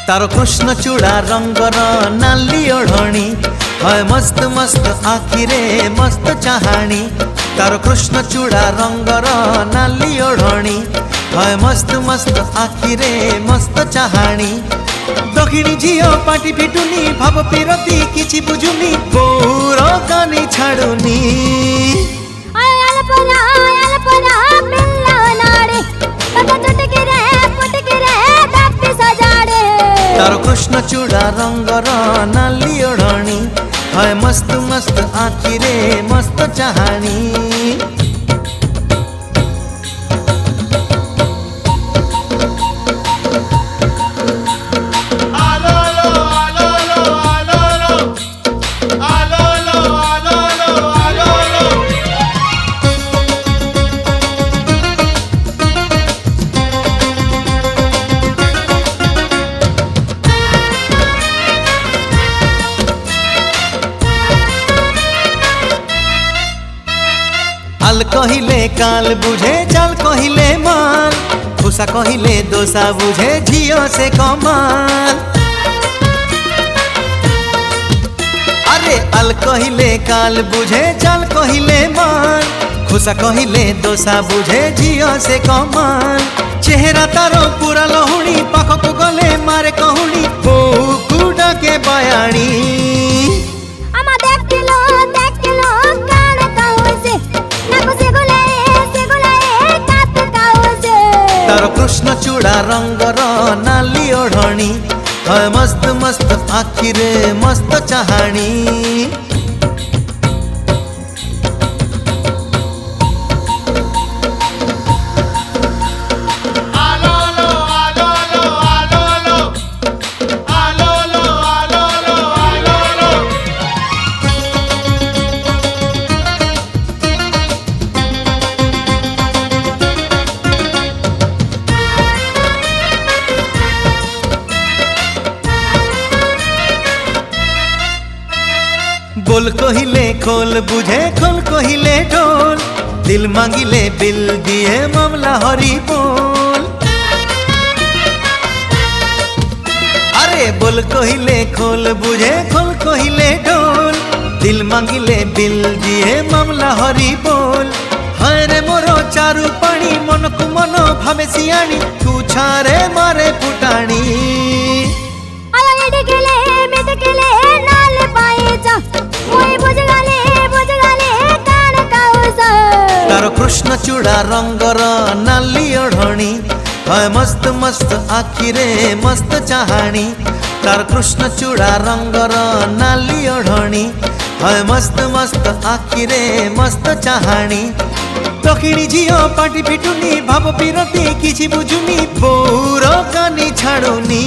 तारो कृष्ण चूड़ा रंगर नाली ओढ़णी है मस्त मस्त आखिरे मस्त चाहाणी। तारो कृष्ण चूड़ा रंगर नाली ओढ़णी है मस्त मस्त आखिरे मस्त चाहाणी। दक्षिणी झील पाटी फिटुनी भाव पिरती किछि बुझुनी बोर कानी छाड़ुनी। तारो कृष्ण चूड़ा रंगर नाली ओढ़णी है मस्त मस्त आखिरे मस्त चाहाणी। आल कहिले काल बुझे चाल कहिले माल खुशा कहिले दोसा बुझे झियो से कमाल। अरे आल कहिले काल बुझे चाल कहिले माल खुशा कहिले दोसा बुझे झियो से कमाल। चेहरा तारो पूरा लहुणी पाखक गले मारे कहूणी बहु कुडा के बयाणी। तारो कृष्ण चूड़ा रंगर नाली ओढ़णी है मस्त मस्त आखिरे मस्त चाहाणी। बोल कहिले खोल बुझे खोल कहिले ढोल दिल मांगिले बिल दिए मामला हरी बोल। अरे बोल कहिले खोल बुझे खोल कहिले ढोल दिल मांगिले बिल दिए मामला हरी बोल। हरे मोरो चारु पानी मन को मन भावे सियाणी तू छारे मारे फुटाणी। तारो कृष्ण चूड़ा रंगर नाली ओढ़णी है मस्त मस्त आखिरे मस्त चाहाणी। तारो कृष्ण चूड़ा रंगर नाली ओढ़णी है मस्त मस्त आखिरे मस्त चाहाणी। दक्षिणी झील पाटी फिटुनी भाव पिरती किछि बुझुनी बोर कानी छाड़ुनी।